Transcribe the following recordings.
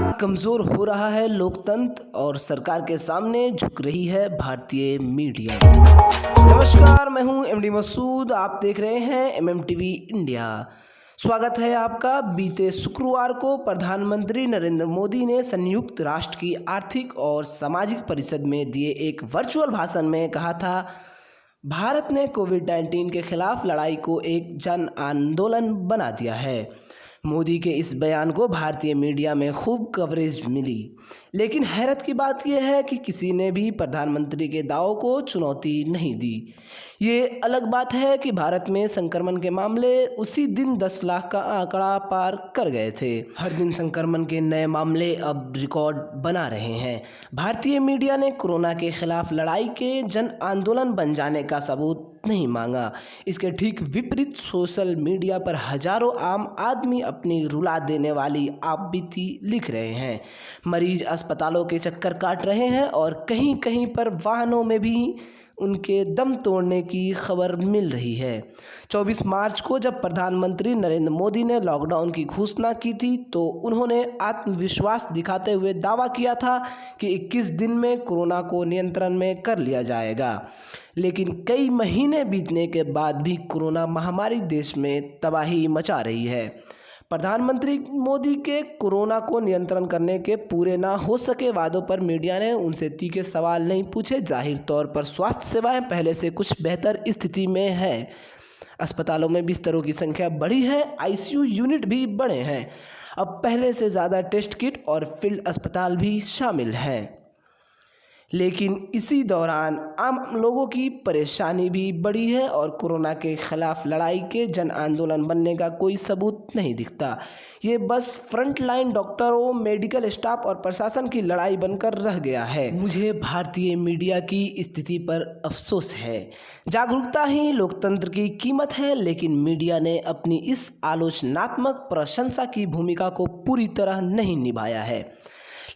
कमजोर हो रहा है लोकतंत्र और सरकार के सामने झुक रही है भारतीय मीडिया। नमस्कार, मैं हूं एमडी मसूद। आप देख रहे हैं एमएमटीवी इंडिया। स्वागत है आपका। बीते शुक्रवार को प्रधानमंत्री नरेंद्र मोदी ने संयुक्त राष्ट्र की आर्थिक और सामाजिक परिषद में दिए एक वर्चुअल भाषण में कहा था, भारत ने कोविड-19 के खिलाफ लड़ाई को एक जन आंदोलन बना दिया है। मोदी के इस बयान को भारतीय मीडिया में खूब कवरेज मिली, लेकिन हैरत की बात यह है कि किसी ने भी प्रधानमंत्री के दावों को चुनौती नहीं दी। ये अलग बात है कि भारत में संक्रमण के मामले उसी दिन 10 लाख का आंकड़ा पार कर गए थे। हर दिन संक्रमण के नए मामले अब रिकॉर्ड बना रहे हैं। भारतीय मीडिया ने कोरोना के खिलाफ लड़ाई के जन आंदोलन बन जाने का सबूत नहीं मांगा। इसके ठीक विपरीत सोशल मीडिया पर हजारों आम आदमी अपनी रुला देने वाली आपबीती लिख रहे हैं। मरीज अस्पतालों के चक्कर काट रहे हैं और कहीं कहीं पर वाहनों में भी उनके दम तोड़ने की खबर मिल रही है। 24 मार्च को जब प्रधानमंत्री नरेंद्र मोदी ने लॉकडाउन की घोषणा की थी तो उन्होंने आत्मविश्वास दिखाते हुए दावा किया था कि 21 दिन में कोरोना को नियंत्रण में कर लिया जाएगा। लेकिन कई महीने बीतने के बाद भी कोरोना महामारी देश में तबाही मचा रही है। प्रधानमंत्री मोदी के कोरोना को नियंत्रण करने के पूरे ना हो सके वादों पर मीडिया ने उनसे तीखे सवाल नहीं पूछे। जाहिर तौर पर स्वास्थ्य सेवाएं पहले से कुछ बेहतर स्थिति में है। अस्पतालों में बिस्तरों की संख्या बढ़ी है, आईसीयू यूनिट भी बढ़े हैं। अब पहले से ज़्यादा टेस्ट किट और फील्ड अस्पताल भी शामिल हैं। लेकिन इसी दौरान आम लोगों की परेशानी भी बढ़ी है और कोरोना के खिलाफ लड़ाई के जन आंदोलन बनने का कोई सबूत नहीं दिखता। ये बस फ्रंटलाइन डॉक्टरों, मेडिकल स्टाफ और प्रशासन की लड़ाई बनकर रह गया है। मुझे भारतीय मीडिया की स्थिति पर अफसोस है। जागरूकता ही लोकतंत्र की कीमत है, लेकिन मीडिया ने अपनी इस आलोचनात्मक प्रशंसा की भूमिका को पूरी तरह नहीं निभाया है।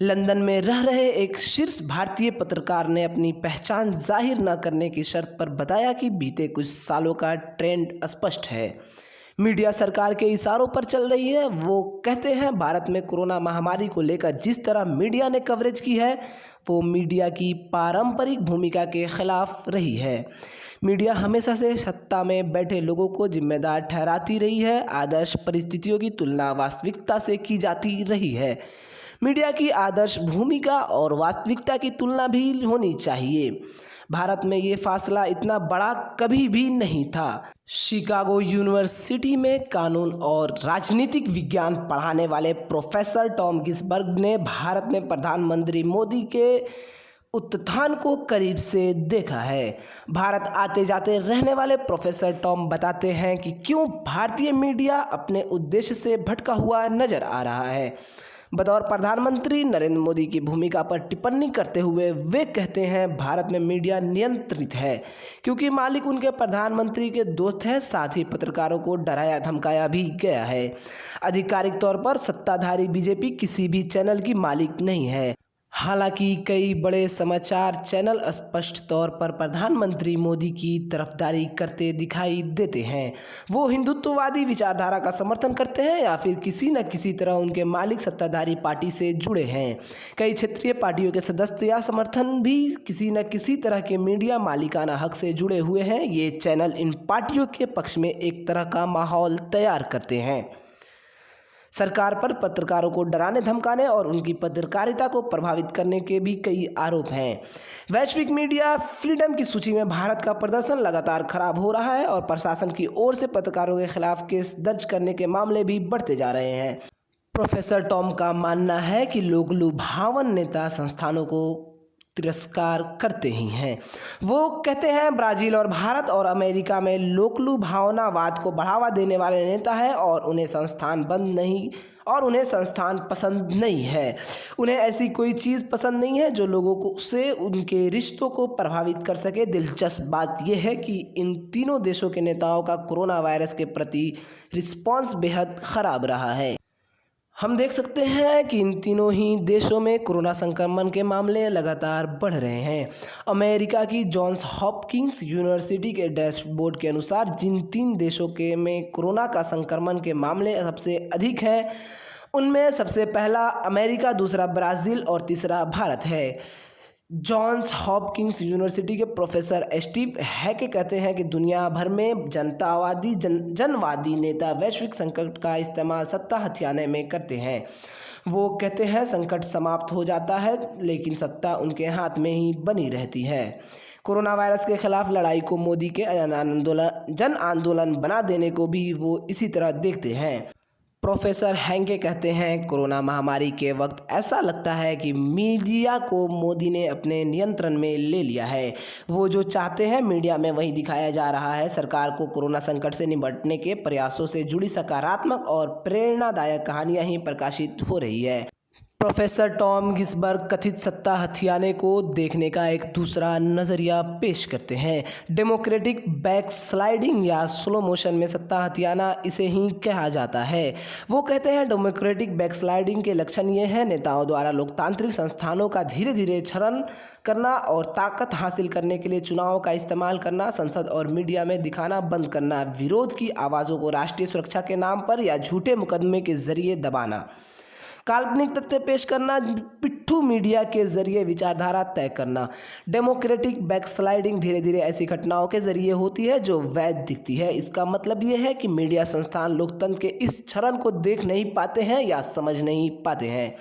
लंदन में रह रहे एक शीर्ष भारतीय पत्रकार ने अपनी पहचान जाहिर न करने की शर्त पर बताया कि बीते कुछ सालों का ट्रेंड स्पष्ट है। मीडिया सरकार के इशारों पर चल रही है। वो कहते हैं, भारत में कोरोना महामारी को लेकर जिस तरह मीडिया ने कवरेज की है वो मीडिया की पारंपरिक भूमिका के खिलाफ रही है। मीडिया हमेशा से सत्ता में बैठे लोगों को जिम्मेदार ठहराती रही है। आदर्श परिस्थितियों की तुलना वास्तविकता से की जाती रही है। मीडिया की आदर्श भूमिका और वास्तविकता की तुलना भी होनी चाहिए। भारत में ये फासला इतना बड़ा कभी भी नहीं था। शिकागो यूनिवर्सिटी में कानून और राजनीतिक विज्ञान पढ़ाने वाले प्रोफेसर टॉम गिसबर्ग ने भारत में प्रधानमंत्री मोदी के उत्थान को करीब से देखा है। भारत आते जाते रहने वाले प्रोफेसर टॉम बताते हैं कि क्यों भारतीय मीडिया अपने उद्देश्य से भटका हुआ नजर आ रहा है। बतौर प्रधानमंत्री नरेंद्र मोदी की भूमिका पर टिप्पणी करते हुए वे कहते हैं, भारत में मीडिया नियंत्रित है क्योंकि मालिक उनके प्रधानमंत्री के दोस्त हैं। साथ ही पत्रकारों को डराया धमकाया भी गया है। आधिकारिक तौर पर सत्ताधारी बीजेपी किसी भी चैनल की मालिक नहीं है। हालांकि कई बड़े समाचार चैनल स्पष्ट तौर पर प्रधानमंत्री मोदी की तरफदारी करते दिखाई देते हैं। वो हिंदुत्ववादी विचारधारा का समर्थन करते हैं या फिर किसी न किसी तरह उनके मालिक सत्ताधारी पार्टी से जुड़े हैं। कई क्षेत्रीय पार्टियों के सदस्य या समर्थन भी किसी न किसी तरह के मीडिया मालिकाना हक से जुड़े हुए हैं। ये चैनल इन पार्टियों के पक्ष में एक तरह का माहौल तैयार करते हैं। सरकार पर पत्रकारों को डराने धमकाने और उनकी पत्रकारिता को प्रभावित करने के भी कई आरोप हैं। वैश्विक मीडिया फ्रीडम की सूची में भारत का प्रदर्शन लगातार खराब हो रहा है और प्रशासन की ओर से पत्रकारों के खिलाफ केस दर्ज करने के मामले भी बढ़ते जा रहे हैं। प्रोफेसर टॉम का मानना है कि लोक लुभावन नेता संस्थानों को तिरस्कार करते ही हैं। वो कहते हैं, ब्राज़ील और भारत और अमेरिका में लोकलु भावनावाद को बढ़ावा देने वाले नेता हैं और उन्हें संस्थान पसंद नहीं है। उन्हें ऐसी कोई चीज़ पसंद नहीं है जो लोगों को से उनके रिश्तों को प्रभावित कर सके। दिलचस्प बात यह है कि इन तीनों देशों के नेताओं का कोरोना वायरस के प्रति रिस्पॉन्स बेहद ख़राब रहा है। हम देख सकते हैं कि इन तीनों ही देशों में कोरोना संक्रमण के मामले लगातार बढ़ रहे हैं। अमेरिका की जॉन्स हॉपकिंस यूनिवर्सिटी के डैशबोर्ड के अनुसार जिन 3 देशों में कोरोना का संक्रमण के मामले सबसे अधिक हैं उनमें सबसे पहला अमेरिका, दूसरा ब्राज़ील और तीसरा भारत है। जॉन्स हॉपकिंस यूनिवर्सिटी के प्रोफेसर स्टीव हैके कहते हैं कि दुनिया भर में जनवादी नेता वैश्विक संकट का इस्तेमाल सत्ता हथियाने में करते हैं। वो कहते हैं संकट समाप्त हो जाता है लेकिन सत्ता उनके हाथ में ही बनी रहती है। कोरोना वायरस के खिलाफ लड़ाई को मोदी के जन आंदोलन बना देने को भी वो इसी तरह देखते हैं। प्रोफेसर हैंके कहते हैं कोरोना महामारी के वक्त ऐसा लगता है कि मीडिया को मोदी ने अपने नियंत्रण में ले लिया है। वो जो चाहते हैं मीडिया में वही दिखाया जा रहा है। सरकार को कोरोना संकट से निपटने के प्रयासों से जुड़ी सकारात्मक और प्रेरणादायक कहानियां ही प्रकाशित हो रही है। प्रोफेसर टॉम गिसबर्ग कथित सत्ता हथियाने को देखने का एक दूसरा नज़रिया पेश करते हैं। डेमोक्रेटिक बैकस्लाइडिंग या स्लो मोशन में सत्ता हथियाना इसे ही कहा जाता है। वो कहते हैं डेमोक्रेटिक बैकस्लाइडिंग के लक्षण ये हैं: नेताओं द्वारा लोकतांत्रिक संस्थानों का धीरे धीरे क्षरण करना और ताकत हासिल करने के लिए चुनाव का इस्तेमाल करना, संसद और मीडिया में दिखाना बंद करना, विरोध की आवाज़ों को राष्ट्रीय सुरक्षा के नाम पर या झूठे मुकदमे के जरिए दबाना, काल्पनिक तथ्य पेश करना, पिट्ठू मीडिया के जरिए विचारधारा तय करना। डेमोक्रेटिक बैकस्लाइडिंग धीरे धीरे ऐसी घटनाओं के जरिए होती है जो वैध दिखती है। इसका मतलब ये है कि मीडिया संस्थान लोकतंत्र के इस क्षरण को देख नहीं पाते हैं या समझ नहीं पाते हैं।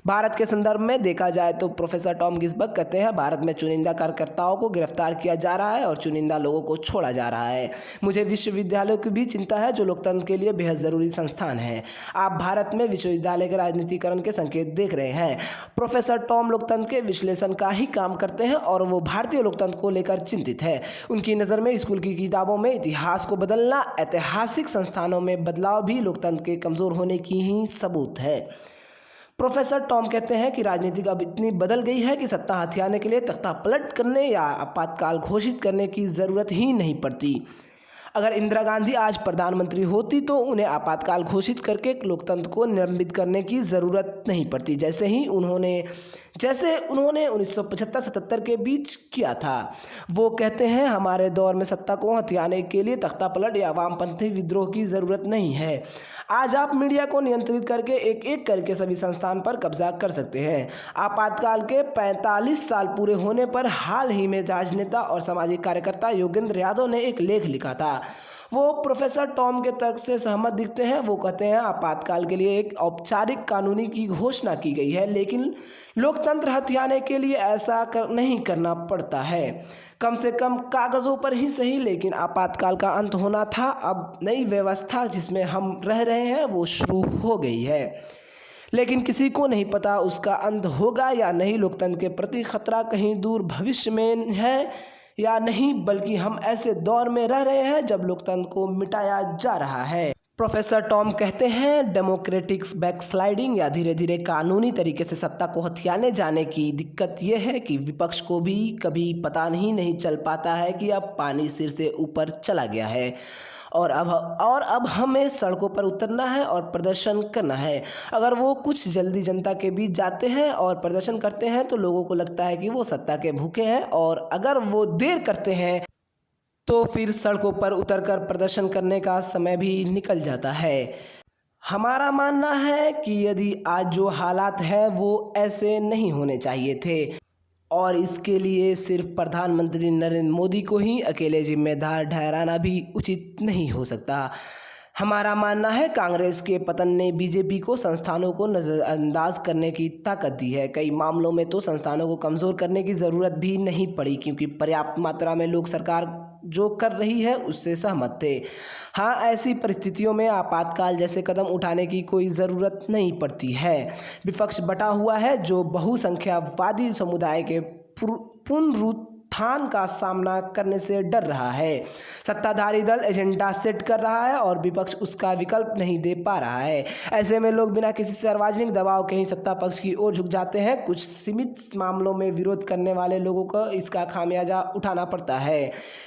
भारत के संदर्भ में देखा जाए तो प्रोफेसर टॉम गिसबर्ग कहते हैं भारत में चुनिंदा कार्यकर्ताओं को गिरफ्तार किया जा रहा है और चुनिंदा लोगों को छोड़ा जा रहा है। मुझे विश्वविद्यालयों की भी चिंता है जो लोकतंत्र के लिए बेहद ज़रूरी संस्थान है। आप भारत में विश्वविद्यालय के राजनीतिकरण के संकेत देख रहे हैं। प्रोफेसर टॉम लोकतंत्र के विश्लेषण का ही काम करते हैं और वो भारतीय लोकतंत्र को लेकर चिंतित है। उनकी नज़र में स्कूल की किताबों में इतिहास को बदलना, ऐतिहासिक संस्थानों में बदलाव भी लोकतंत्र के कमज़ोर होने की ही सबूत है। प्रोफेसर टॉम कहते हैं कि राजनीति अब इतनी बदल गई है कि सत्ता हथियाने के लिए तख्ता पलट करने या आपातकाल घोषित करने की ज़रूरत ही नहीं पड़ती। अगर इंदिरा गांधी आज प्रधानमंत्री होती तो उन्हें आपातकाल घोषित करके लोकतंत्र को निलंबित करने की ज़रूरत नहीं पड़ती, जैसे उन्होंने 1975-77 के बीच किया था। वो कहते हैं हमारे दौर में सत्ता को हथियाने के लिए तख्ता पलट या वामपंथी विद्रोह की ज़रूरत नहीं है। आज आप मीडिया को नियंत्रित करके एक एक करके सभी संस्थान पर कब्जा कर सकते हैं। आपातकाल के 45 साल पूरे होने पर हाल ही में राजनेता और सामाजिक कार्यकर्ता योगेंद्र यादव ने एक लेख लिखा था। वो प्रोफेसर टॉम के तर्क से सहमत दिखते हैं। वो कहते हैं आपातकाल के लिए एक औपचारिक कानूनी की घोषणा की गई है, लेकिन लोकतंत्र हथियाने के लिए ऐसा नहीं करना पड़ता है, कम से कम कागज़ों पर ही सही। लेकिन आपातकाल का अंत होना था। अब नई व्यवस्था जिसमें हम रह रहे हैं वो शुरू हो गई है, लेकिन किसी को नहीं पता उसका अंत होगा या नहीं। लोकतंत्र के प्रति खतरा कहीं दूर भविष्य में है या नहीं, बल्कि हम ऐसे दौर में रह रहे हैं जब लोकतंत्र को मिटाया जा रहा है। प्रोफेसर टॉम कहते हैं डेमोक्रेटिक बैकस्लाइडिंग या धीरे धीरे कानूनी तरीके से सत्ता को हथियाने जाने की दिक्कत यह है कि विपक्ष को भी कभी पता नहीं चल पाता है कि अब पानी सिर से ऊपर चला गया है और अब हमें सड़कों पर उतरना है और प्रदर्शन करना है। अगर वो कुछ जल्दी जनता के बीच जाते हैं और प्रदर्शन करते हैं तो लोगों को लगता है कि वो सत्ता के भूखे हैं, और अगर वो देर करते हैं तो फिर सड़कों पर उतरकर प्रदर्शन करने का समय भी निकल जाता है। हमारा मानना है कि यदि आज जो हालात हैं वो ऐसे नहीं होने चाहिए थे और इसके लिए सिर्फ प्रधानमंत्री नरेंद्र मोदी को ही अकेले जिम्मेदार ठहराना भी उचित नहीं हो सकता। हमारा मानना है कांग्रेस के पतन ने बीजेपी को संस्थानों को नज़रअंदाज करने की ताकत दी है। कई मामलों में तो संस्थानों को कमज़ोर करने की ज़रूरत भी नहीं पड़ी, क्योंकि पर्याप्त मात्रा में लोग सरकार जो कर रही है उससे सहमत थे। हाँ, ऐसी परिस्थितियों में आपातकाल जैसे कदम उठाने की कोई ज़रूरत नहीं पड़ती है। विपक्ष बटा हुआ है जो बहुसंख्यावादी समुदाय के पुनरुत्थान का सामना करने से डर रहा है। सत्ताधारी दल एजेंडा सेट कर रहा है और विपक्ष उसका विकल्प नहीं दे पा रहा है। ऐसे में लोग बिना किसी सार्वजनिक दबाव के ही सत्ता पक्ष की ओर झुक जाते हैं। कुछ सीमित मामलों में विरोध करने वाले लोगों को इसका खामियाजा उठाना पड़ता है।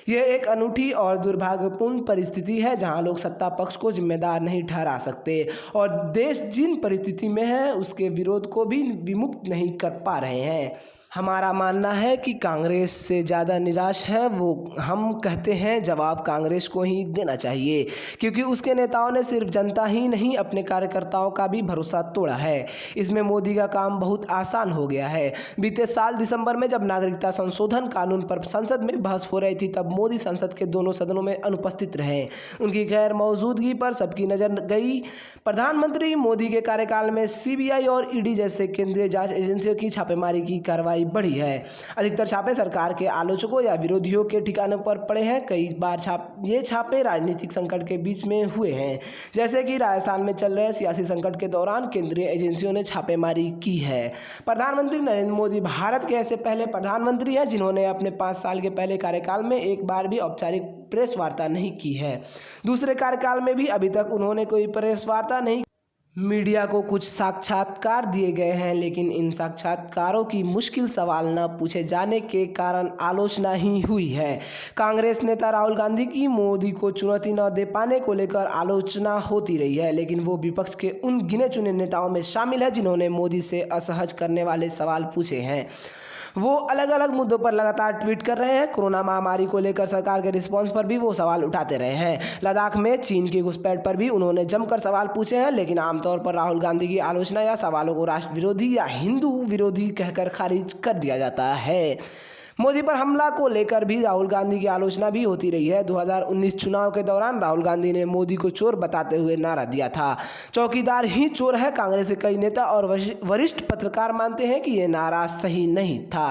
यह एक अनूठी और दुर्भाग्यपूर्ण परिस्थिति है जहां लोग सत्ता पक्ष को जिम्मेदार नहीं ठहरा सकते और देश जिन परिस्थिति में है उसके विरोध को भी विमुक्त नहीं कर पा रहे हैं। हमारा मानना है कि कांग्रेस से ज़्यादा निराश है वो हम कहते हैं जवाब कांग्रेस को ही देना चाहिए, क्योंकि उसके नेताओं ने सिर्फ जनता ही नहीं अपने कार्यकर्ताओं का भी भरोसा तोड़ा है। इसमें मोदी का काम बहुत आसान हो गया है। बीते साल दिसंबर में जब नागरिकता संशोधन कानून पर संसद में बहस हो रही थी, तब मोदी संसद के दोनों सदनों में अनुपस्थित रहे। उनकी गैर मौजूदगी पर सबकी नज़र गई। प्रधानमंत्री मोदी के कार्यकाल में सीबीआई और ईडी जैसे केंद्रीय जांच एजेंसियों की छापेमारी की कार्रवाई बढ़ी है। अधिकतर छापे सरकार के आलोचकों या विरोधियों के ठिकानों पर पड़े हैं। कई बार ये छापे राजनीतिक संकट के बीच में हुए हैं, जैसे कि राजस्थान में चल रहे सियासी संकट के दौरान केंद्रीय एजेंसियों ने छापेमारी की है। प्रधानमंत्री नरेंद्र मोदी भारत के ऐसे पहले प्रधानमंत्री हैं जिन्होंने अपने 5 साल के पहले कार्यकाल में एक बार भी औपचारिक प्रेस वार्ता नहीं की है। दूसरे कार्यकाल में भी अभी तक उन्होंने कोई प्रेस वार्ता नहीं। मीडिया को कुछ साक्षात्कार दिए गए हैं, लेकिन इन साक्षात्कारों की मुश्किल सवाल न पूछे जाने के कारण आलोचना ही हुई है। कांग्रेस नेता राहुल गांधी की मोदी को चुनौती न दे पाने को लेकर आलोचना होती रही है, लेकिन वो विपक्ष के उन गिने चुने नेताओं में शामिल है जिन्होंने मोदी से असहज करने वाले सवाल पूछे हैं। वो अलग अलग मुद्दों पर लगातार ट्वीट कर रहे हैं। कोरोना महामारी को लेकर सरकार के रिस्पांस पर भी वो सवाल उठाते रहे हैं। लद्दाख में चीन की घुसपैठ पर भी उन्होंने जमकर सवाल पूछे हैं, लेकिन आमतौर पर राहुल गांधी की आलोचना या सवालों को राष्ट्र विरोधी या हिंदू विरोधी कहकर खारिज कर दिया जाता है। मोदी पर हमला को लेकर भी राहुल गांधी की आलोचना भी होती रही है। 2019 चुनाव के दौरान राहुल गांधी ने मोदी को चोर बताते हुए नारा दिया था। चौकीदार ही चोर है। कांग्रेस के कई नेता और वरिष्ठ पत्रकार मानते हैं कि यह नारा सही नहीं था।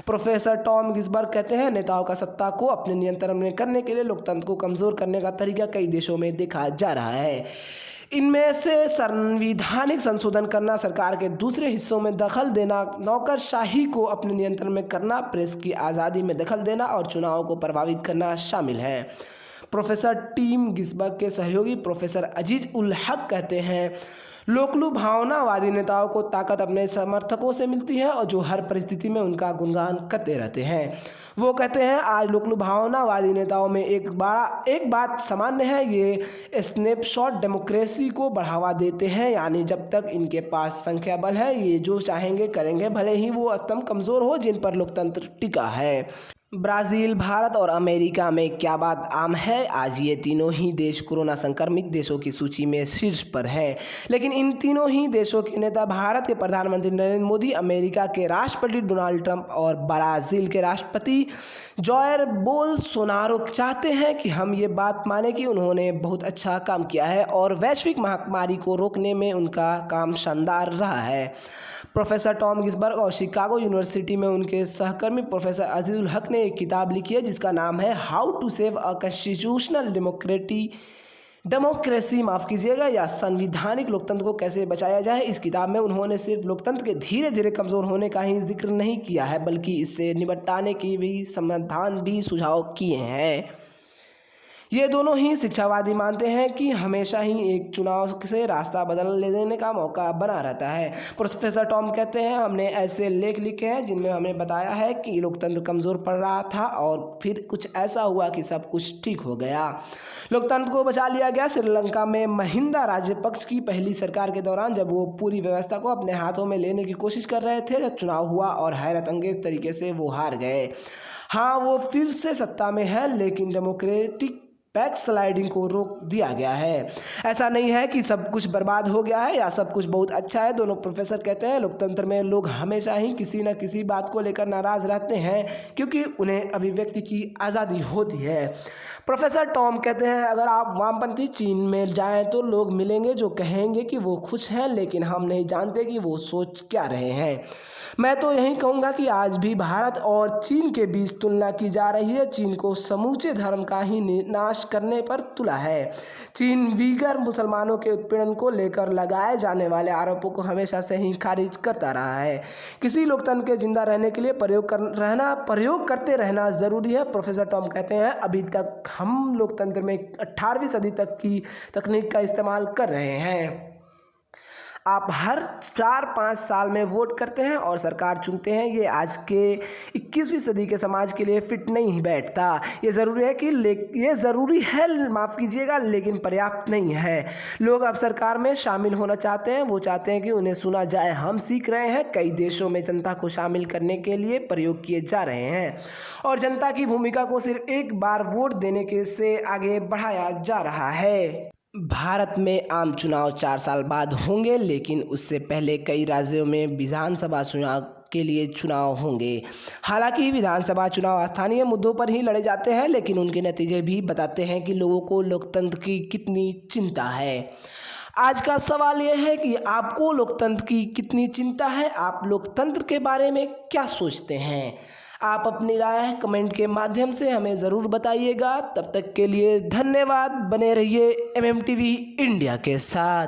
प्रोफेसर टॉम गिसबर्ग कहते हैं, नेताओं का सत्ता को अपने नियंत्रण में करने के लिए लोकतंत्र को कमजोर करने का तरीका कई देशों में देखा जा रहा है। इनमें से संवैधानिक संशोधन करना, सरकार के दूसरे हिस्सों में दखल देना, नौकरशाही को अपने नियंत्रण में करना, प्रेस की आज़ादी में दखल देना और चुनावों को प्रभावित करना शामिल है। प्रोफेसर टीम गिसबर्ग के सहयोगी प्रोफेसर अजीज उल हक कहते हैं, लोकलुभावनावादी नेताओं को ताकत अपने समर्थकों से मिलती है और जो हर परिस्थिति में उनका गुणगान करते रहते हैं। वो कहते हैं, आज लोकलुभावनावादी नेताओं में एक बात सामान्य है, ये स्नैपशॉट डेमोक्रेसी को बढ़ावा देते हैं, यानी जब तक इनके पास संख्या बल है ये जो चाहेंगे करेंगे, भले ही वो स्तंभ कमज़ोर हो जिन पर लोकतंत्र टिका है। ब्राज़ील, भारत और अमेरिका में क्या बात आम है? आज ये तीनों ही देश कोरोना संक्रमित देशों की सूची में शीर्ष पर है, लेकिन इन तीनों ही देशों के नेता भारत के प्रधानमंत्री नरेंद्र मोदी, अमेरिका के राष्ट्रपति डोनाल्ड ट्रंप और ब्राज़ील के राष्ट्रपति जॉयर बोल्सोनारो चाहते हैं कि हम ये बात माने कि उन्होंने बहुत अच्छा काम किया है और वैश्विक महामारी को रोकने में उनका काम शानदार रहा है। प्रोफेसर टॉम गिसबर्ग और शिकागो यूनिवर्सिटी में उनके सहकर्मी प्रोफेसर अजीज उल हक ने एक किताब लिखी है जिसका नाम है how to save a constitutional democracy या संवैधानिक लोकतंत्र को कैसे बचाया जाए। इस किताब में उन्होंने सिर्फ लोकतंत्र के धीरे धीरे कमज़ोर होने का ही जिक्र नहीं किया है, बल्कि इससे निपटने की भी समाधान भी सुझाव किए हैं। ये दोनों ही शिक्षावादी मानते हैं कि हमेशा ही एक चुनाव से रास्ता बदल ले देने का मौका बना रहता है। प्रोफेसर टॉम कहते हैं, हमने ऐसे लेख लिखे हैं जिनमें हमने बताया है कि लोकतंत्र कमज़ोर पड़ रहा था और फिर कुछ ऐसा हुआ कि सब कुछ ठीक हो गया, लोकतंत्र को बचा लिया गया। श्रीलंका में महिंदा राजपक्ष की पहली सरकार के दौरान जब वो पूरी व्यवस्था को अपने हाथों में लेने की कोशिश कर रहे थे, जब चुनाव हुआ और हैरत अंगेज तरीके से वो हार गए। हाँ, वो फिर से सत्ता में है, लेकिन डेमोक्रेटिक बैक स्लाइडिंग को रोक दिया गया है। ऐसा नहीं है कि सब कुछ बर्बाद हो गया है या सब कुछ बहुत अच्छा है। दोनों प्रोफेसर कहते हैं, लोकतंत्र में लोग हमेशा ही किसी न किसी बात को लेकर नाराज रहते हैं क्योंकि उन्हें अभिव्यक्ति की आज़ादी होती है। प्रोफेसर टॉम कहते हैं, अगर आप वामपंथी चीन में जाएं तो लोग मिलेंगे जो कहेंगे कि वो खुश हैं, लेकिन हम नहीं जानते कि वो सोच क्या रहे हैं। मैं तो यही कहूँगा कि आज भी भारत और चीन के बीच तुलना की जा रही है। चीन को समूचे धर्म का ही नाश करने पर तुला है। चीन वीगर मुसलमानों के उत्पीड़न को लेकर लगाए जाने वाले आरोपों को हमेशा से ही खारिज करता रहा है। किसी लोकतंत्र के जिंदा रहने के लिए प्रयोग करते रहना ज़रूरी है। प्रोफेसर टॉम कहते हैं, अभी तक हम लोकतंत्र में 18वीं सदी तक की तकनीक का इस्तेमाल कर रहे हैं। आप हर 4-5 साल में वोट करते हैं और सरकार चुनते हैं। ये आज के 21वीं सदी के समाज के लिए फिट नहीं बैठता। ये ज़रूरी है, माफ़ कीजिएगा, लेकिन पर्याप्त नहीं है। लोग अब सरकार में शामिल होना चाहते हैं। वो चाहते हैं कि उन्हें सुना जाए। हम सीख रहे हैं, कई देशों में जनता को शामिल करने के लिए प्रयोग किए जा रहे हैं और जनता की भूमिका को सिर्फ एक बार वोट देने के से आगे बढ़ाया जा रहा है। भारत में आम चुनाव 4 साल बाद होंगे, लेकिन उससे पहले कई राज्यों में विधानसभा चुनाव के लिए चुनाव होंगे। हालांकि विधानसभा चुनाव स्थानीय मुद्दों पर ही लड़े जाते हैं, लेकिन उनके नतीजे भी बताते हैं कि लोगों को लोकतंत्र की कितनी चिंता है। आज का सवाल यह है कि आपको लोकतंत्र की कितनी चिंता है? आप लोकतंत्र के बारे में क्या सोचते हैं? आप अपनी राय कमेंट के माध्यम से हमें ज़रूर बताइएगा। तब तक के लिए धन्यवाद। बने रहिए MMTV इंडिया के साथ।